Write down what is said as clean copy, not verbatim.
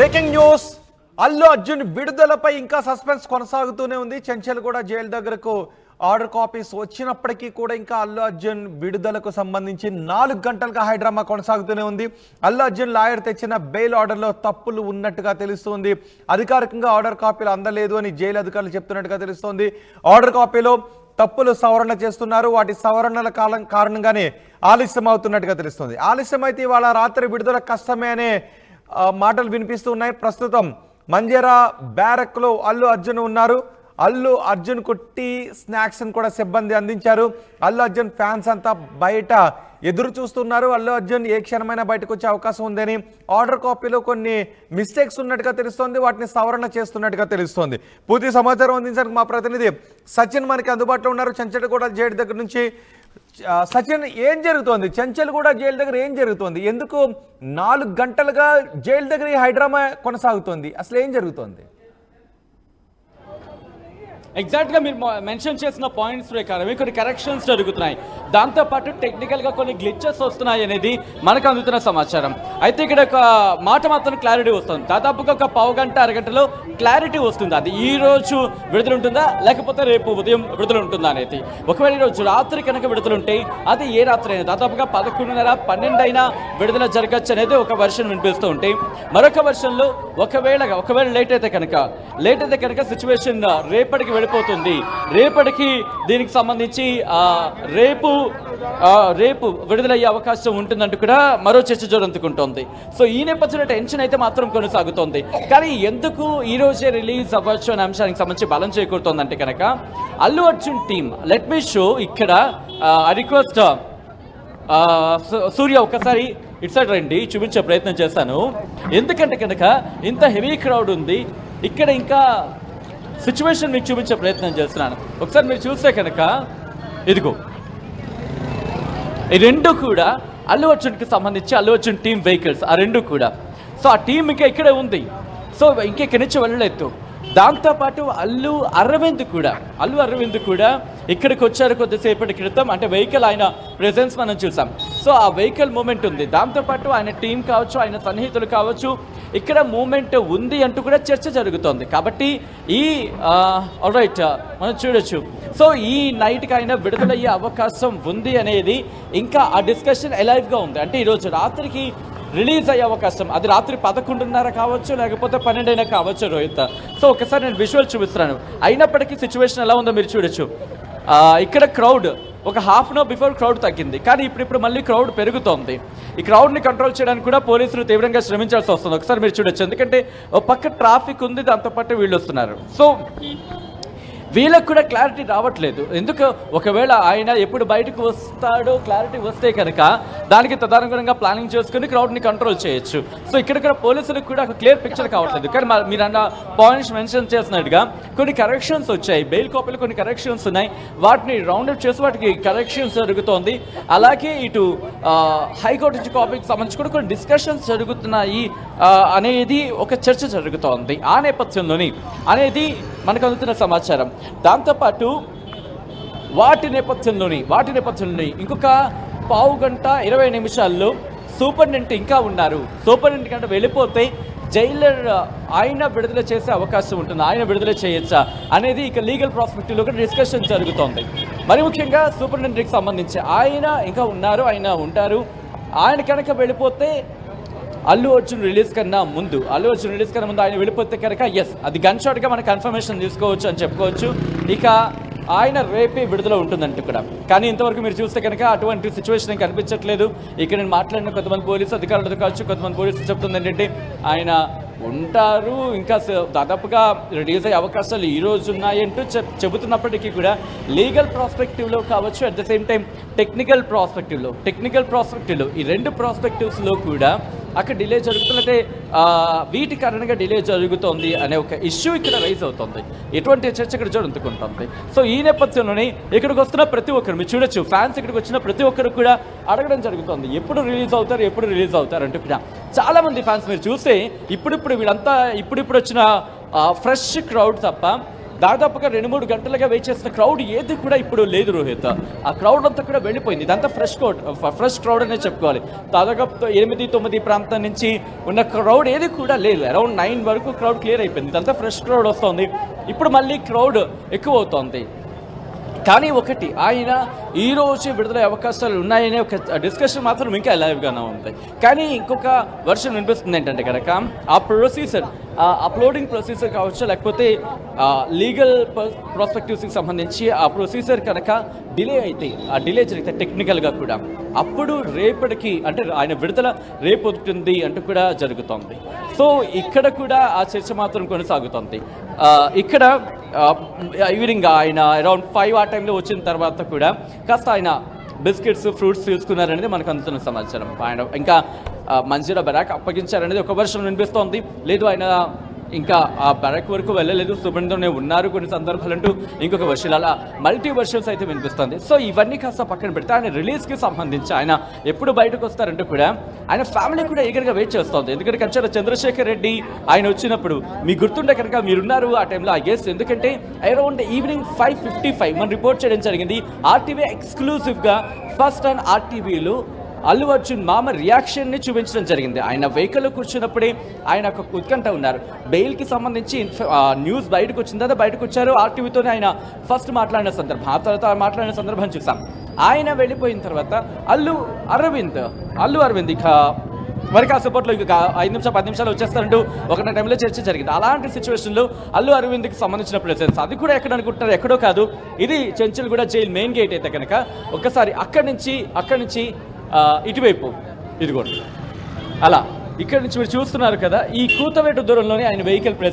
Breaking news. Allu Arjun విడుదలపై ఇంకా suspense కొనసాగుతూనే ఉంది. చెంచల్గూడ జైలు దగ్గరకు ఆర్డర్ కాపీస్ వచ్చినప్పటికీ కూడా ఇంకా అల్లు అర్జున్ విడుదలకు సంబంధించి 4 గంటలుగా హైడ్రామా కొనసాగుతూనే ఉంది. అల్లు అర్జున్ లాయర్ తెచ్చిన బెయిల్ ఆర్డర్లో తప్పులు ఉన్నట్టుగా తెలుస్తోంది. అధికారికంగా ఆర్డర్ కాపీలు అందలేదు అని జైలు అధికారులు చెప్తున్నట్టుగా తెలుస్తోంది. ఆర్డర్ కాపీలో తప్పులు సవరణ చేస్తున్నారు. వాటి సవరణల కారణంగానే ఆలస్యం అవుతున్నట్టుగా తెలుస్తోంది. ఆలస్యం అయితే ఇవాళ రాత్రి విడుదల కష్టమే అనే మాటలు వినిపిస్తున్నాయి. ప్రస్తుతం మంజేరా బ్యారక్ లో అల్లు అర్జున్ ఉన్నారు. అల్లు అర్జున్ కు టీ స్నాక్స్ కూడా సిబ్బంది అందించారు. అల్లు అర్జున్ ఫ్యాన్స్ అంతా బయట ఎదురు చూస్తున్నారు. అల్లు అర్జున్ ఏ క్షణమైనా బయటకు వచ్చే అవకాశం ఉందని, ఆర్డర్ కాపీలో కొన్ని మిస్టేక్స్ ఉన్నట్టుగా తెలుస్తోంది. వాటిని సవరణ చేస్తున్నట్టుగా తెలుస్తోంది. పూర్తి సమాచారం అందించడానికి మా ప్రతినిధి సచిన్ మనకి అందుబాటులో ఉన్నారు. చెంచల్గూడ జైలు దగ్గర నుంచి. సచిన్, ఏం జరుగుతోంది? చెంచల్గూడ జైలు దగ్గర ఏం జరుగుతోంది? ఎందుకు 4 గంటలుగా జైలు దగ్గర ఈ హైడ్రామా కొనసాగుతోంది? అసలు ఏం జరుగుతోంది? ఎగ్జాక్ట్గా మీరు మెన్షన్ చేసిన పాయింట్స్ ప్రకారమే కొన్ని కరెక్షన్స్ జరుగుతున్నాయి. దాంతోపాటు టెక్నికల్గా కొన్ని గ్లిచెస్ వస్తున్నాయి అనేది మనకు అందుతున్న సమాచారం. అయితే ఇక్కడ ఒక మాట మాత్రం క్లారిటీ వస్తుంది. దాదాపుగా ఒక పావు గంట అరగంటలో క్లారిటీ వస్తుంది. అది ఈ రోజు విడుదల ఉంటుందా లేకపోతే రేపు ఉదయం విడుదల ఉంటుందా అనేది. ఒకవేళ ఈరోజు రాత్రి కనుక విడుదల ఉంటే అది ఏ రాత్రి అయినా దాదాపుగా 11:30, 12 అయినా విడుదల జరగచ్చు అనేది ఒక వెర్షన్ వినిపిస్తూ ఉంటే, మరొక వెర్షన్లో ఒకవేళ లేట్ అయితే కనుక సిచ్యువేషన్ రేపటికి వెళ్ళిపోతుంది. రేపటికి దీనికి సంబంధించి రేపు విడుదలయ్యే అవకాశం ఉంటుందంటూ కూడా మరో చర్చ జరుగుతుంటుంది. సో ఈ నేపథ్యంలో టెన్షన్ అయితే మాత్రం కొనసాగుతోంది. కానీ ఎందుకు ఈ రోజే రిలీజ్ అవ్వచ్చు అనే అంశానికి సంబంధించి బలం చేకూరుతోందంటే కనుక Allu Arjun team let me show ఇక్కడ రిక్వెస్ట్ సూర్య ఒకసారి ఇటు సైడ్ రండి, చూపించే ప్రయత్నం చేస్తాను. ఎందుకంటే కనుక ఇంత హెవీ క్రౌడ్ ఉంది ఇక్కడ. ఇంకా సిచ్యువేషన్ మీకు చూపించే ప్రయత్నం చేస్తున్నాను. ఒకసారి మీరు చూస్తే కనుక ఇదిగో ఈ రెండు కూడా అల్లు అర్జున్కి సంబంధించి అల్లు అర్జున్ టీమ్ వెహికల్స్, ఆ రెండు కూడా. సో ఆ టీం ఇంకా ఇక్కడే ఉంది. సో ఇంకెక్కడి నుంచి వెళ్ళలేదు. దాంతోపాటు అల్లు అరవింద్ కూడా ఇక్కడికి వచ్చారు కొద్దిసేపటి క్రితం. అంటే వెహికల్ ఆయన ప్రెజెన్స్ మనం చూసాం. సో ఆ వెహికల్ మూమెంట్ ఉంది. దాంతోపాటు ఆయన టీం కావచ్చు, ఆయన సన్నిహితులు కావచ్చు, ఇక్కడ మూమెంట్ ఉంది అంటూ కూడా చర్చ జరుగుతోంది. కాబట్టి ఈ ఆల్రైట్ మనం చూడొచ్చు. సో ఈ నైట్కి ఆయన విడుదలయ్యే అవకాశం ఉంది అనేది ఇంకా ఆ డిస్కషన్ ఎలైవ్గా ఉంది. అంటే ఈరోజు రాత్రికి రిలీజ్ అయ్యే అవకాశం, అది రాత్రి 11:30 కావచ్చు లేకపోతే 12 అయినా కావచ్చు రోహిత్. సో ఒకసారి నేను విజువల్ చూపిస్తున్నాను. అయినప్పటికీ సిచ్యువేషన్ ఎలా ఉందో మీరు చూడొచ్చు. ఇక్కడ క్రౌడ్ ఒక half an hour before crowd తగ్గింది, కానీ ఇప్పుడు మళ్ళీ క్రౌడ్ పెరుగుతోంది. ఈ క్రౌడ్ని కంట్రోల్ చేయడానికి కూడా పోలీసులు తీవ్రంగా శ్రమించాల్సి వస్తుంది. ఒకసారి మీరు చూడొచ్చు. ఎందుకంటే ఒక పక్క ట్రాఫిక్ ఉంది, దాంతోపాటు వీళ్ళు వస్తున్నారు. సో వీళ్ళకు కూడా క్లారిటీ రావట్లేదు. ఎందుకు ఒకవేళ ఆయన ఎప్పుడు బయటకు వస్తాడో క్లారిటీ వస్తే కనుక దానికి తదనుగుణంగా ప్లానింగ్ చేసుకుని క్రౌడ్ని కంట్రోల్ చేయొచ్చు. సో ఇక్కడ పోలీసులకు కూడా ఒక క్లియర్ పిక్చర్ కావట్లేదు. కానీ మీరు అన్న పాయింట్స్ మెన్షన్ చేసినట్టుగా కొన్ని కరెక్షన్స్ వచ్చాయి. బెయిల్ కాపీలు కొన్ని కరెక్షన్స్ ఉన్నాయి. వాటిని రౌండప్ చేసి వాటికి కరెక్షన్స్ జరుగుతోంది. అలాగే ఇటు హైకోర్టు నుంచి కాపీకి సంబంధించి కూడా కొన్ని డిస్కషన్స్ జరుగుతున్నాయి అనేది ఒక చర్చ జరుగుతోంది. ఆ నేపథ్యంలోని అనేది మనకు అందుతున్న సమాచారం. దాంతోపాటు వాటి నేపథ్యంలోని ఇంకొక పావు గంట 20 నిమిషాల్లో సూపరింటెండెంట్ ఇంకా ఉన్నారు. సూపరింటెండెంట్ కంటే వెళ్ళిపోతే జైలర్ ఆయన విడుదల చేసే అవకాశం ఉంటుంది. ఆయన విడుదల చేయొచ్చా అనేది ఇక లీగల్ ప్రాస్పెక్టివ్లో కూడా డిస్కషన్ జరుగుతోంది. మరి ముఖ్యంగా సూపరింటెండెంట్కి సంబంధించి ఆయన ఇంకా ఉన్నారు, ఆయన ఉంటారు. ఆయన కనుక వెళ్ళిపోతే అల్లు అర్జున్ రిలీజ్ కన్నా ముందు ఆయన వెళ్ళిపోతే కనుక అది గన్ షాట్గా మనం కన్ఫర్మేషన్ తీసుకోవచ్చు అని చెప్పుకోవచ్చు. ఇక ఆయన రేపే విడుదల ఉంటుందంటూ కూడా. కానీ ఇంతవరకు మీరు చూస్తే కనుక అటువంటి సిచ్యువేషన్ కనిపించట్లేదు. ఇక్కడ నేను మాట్లాడిన కొంతమంది పోలీసు అధికారులతో కావచ్చు, కొంతమంది పోలీసులు చెప్తుంది ఏంటంటే ఆయన ఉంటారు, ఇంకా దాదాపుగా రిలీజ్ అయ్యే అవకాశాలు ఈ రోజు ఉన్నాయంటూ చెబుతున్నప్పటికీ కూడా లీగల్ ప్రాస్పెక్టివ్లో కావచ్చు, at the same time technical ప్రాస్పెక్టివ్లో ఈ రెండు ప్రాస్పెక్టివ్స్లో కూడా అక్కడ డిలే జరుగుతుందంటే వీటి కారణంగా డిలే జరుగుతోంది అనే ఒక ఇష్యూ ఇక్కడ రైజ్ అవుతుంది. ఎటువంటి చర్చ ఇక్కడ జరుగుతుంటుంది. సో ఈ నేపథ్యంలోనే ఇక్కడికి వస్తున్న ప్రతి ఒక్కరు మీరు చూడొచ్చు, ఫ్యాన్స్ ఇక్కడికి వచ్చిన ప్రతి ఒక్కరు కూడా అడగడం జరుగుతుంది, ఎప్పుడు రిలీజ్ అవుతారు అంటూ కూడా. చాలామంది ఫ్యాన్స్ మీరు చూస్తే ఇప్పుడు వీళ్ళంతా ఇప్పుడు వచ్చిన ఫ్రెష్ క్రౌడ్ తప్ప దాదాపుగా 2-3 గంటలుగా వెయిట్ చేసిన క్రౌడ్ ఏది కూడా ఇప్పుడు లేదు రోహిత్. ఆ క్రౌడ్ అంతా కూడా వెళ్ళిపోయింది. ఇదంతా ఫ్రెష్ క్రౌడ్ అనే చెప్పుకోవాలి. దాదాపు 8-9 ప్రాంతం నుంచి ఉన్న క్రౌడ్ ఏది కూడా లేదు. అరౌండ్ 9 వరకు క్రౌడ్ క్లియర్ అయిపోయింది. ఇదంతా ఫ్రెష్ క్రౌడ్ వస్తుంది. ఇప్పుడు మళ్ళీ క్రౌడ్ ఎక్కువ అవుతోంది. కానీ ఒకటి, ఆయన ఈ రోజు విడుదలయ్యే అవకాశాలు ఉన్నాయనే ఒక డిస్కషన్ మాత్రం ఇంకా లైవ్గానే ఉంది. కానీ ఇంకొక వర్షన్ వినిపిస్తుంది ఏంటంటే కనుక ఆ ప్రొసీజర్, అప్లోడింగ్ ప్రొసీజర్ కావచ్చు, లేకపోతే లీగల్ ప్రాస్పెక్టివ్స్కి సంబంధించి ఆ ప్రొసీజర్ కనుక డిలే అయితే, ఆ డిలే జరిగితే టెక్నికల్గా కూడా అప్పుడు రేపటికి అంటే ఆయన విడుదల రేపు అవుతుంది అంటూ కూడా జరుగుతోంది. సో ఇక్కడ కూడా ఆ చర్చ మాత్రం కొనసాగుతోంది. ఇక్కడ ఈవినింగ్ ఆయన అరౌండ్ 5 ఆ టైంలో వచ్చిన తర్వాత కూడా కాస్త ఆయన బిస్కెట్స్ ఫ్రూట్స్ తీసుకున్నారనేది మనకు అందుతున్న సమాచారం. ఆయన ఇంకా మంజీరా బరాక్ అప్పగించారనేది ఒక వర్షన్ వినిపిస్తోంది. లేదు ఆయన ఇంకా ఆ బరాక్ వరకు వెళ్ళలేదు, సుబంధంలోనే ఉన్నారు కొన్ని సందర్భాలంటూ ఇంకొక వర్షన్, అలా మల్టీ వర్షన్స్ అయితే వినిపిస్తుంది. సో ఇవన్నీ కాస్త పక్కన పెడితే ఆయన రిలీజ్కి సంబంధించి ఆయన ఎప్పుడు బయటకు వస్తారంటూ కూడా ఆయన ఫ్యామిలీ కూడా ఈగర్గా వెయిట్ చేస్తోంది. ఎందుకంటే కంచెల చంద్రశేఖర్ రెడ్డి ఆయన వచ్చినప్పుడు మీకు గుర్తుండే కనుక మీరున్నారు ఆ టైంలో, ఐ గెస్. ఎందుకంటే అరౌండ్ ఈవినింగ్ 5:55 మనం రిపోర్ట్ చేయడం జరిగింది. ఆర్టీవీ ఎక్స్క్లూజివ్గా ఫస్ట్ అండ్ ఆర్టీవీలో అల్లు అర్జున్ మామ రియాక్షన్ని చూపించడం జరిగింది. ఆయన వెహికల్లో కూర్చున్నప్పుడే ఆయన ఒక ఉత్కంఠ ఉన్నారు. బెయిల్కి సంబంధించి న్యూస్ బయటకు వచ్చిన తర్వాత బయటకు వచ్చారు. ఆర్టీవీతోనే ఆయన ఫస్ట్ మాట్లాడిన సందర్భం, ఆ తర్వాత మాట్లాడిన సందర్భం చూసాం. ఆయన వెళ్ళిపోయిన తర్వాత అల్లు అరవింద్ ఇక మరి కాసేపట్లో ఇంకా 5 నిమిషాలు 10 నిమిషాలు వచ్చేస్తారంటూ ఒక టైంలో చర్చ జరిగింది. అలాంటి సిచ్యువేషన్లో అల్లు అరవింద్కి సంబంధించిన ప్రెసెన్స్ అది కూడా ఎక్కడ అనుకుంటున్నారు, ఎక్కడో కాదు, ఇది చెంచల్గూడ జైలు మెయిన్ గేట్ అయితే కనుక ఒక్కసారి అక్కడి నుంచి ఇటువైపు ఇదిగోండి అలా ఇక్కడి నుంచి మీరు చూస్తున్నారు కదా, ఈ కూతవేటు దూరంలోనే ఆయన వెహికల్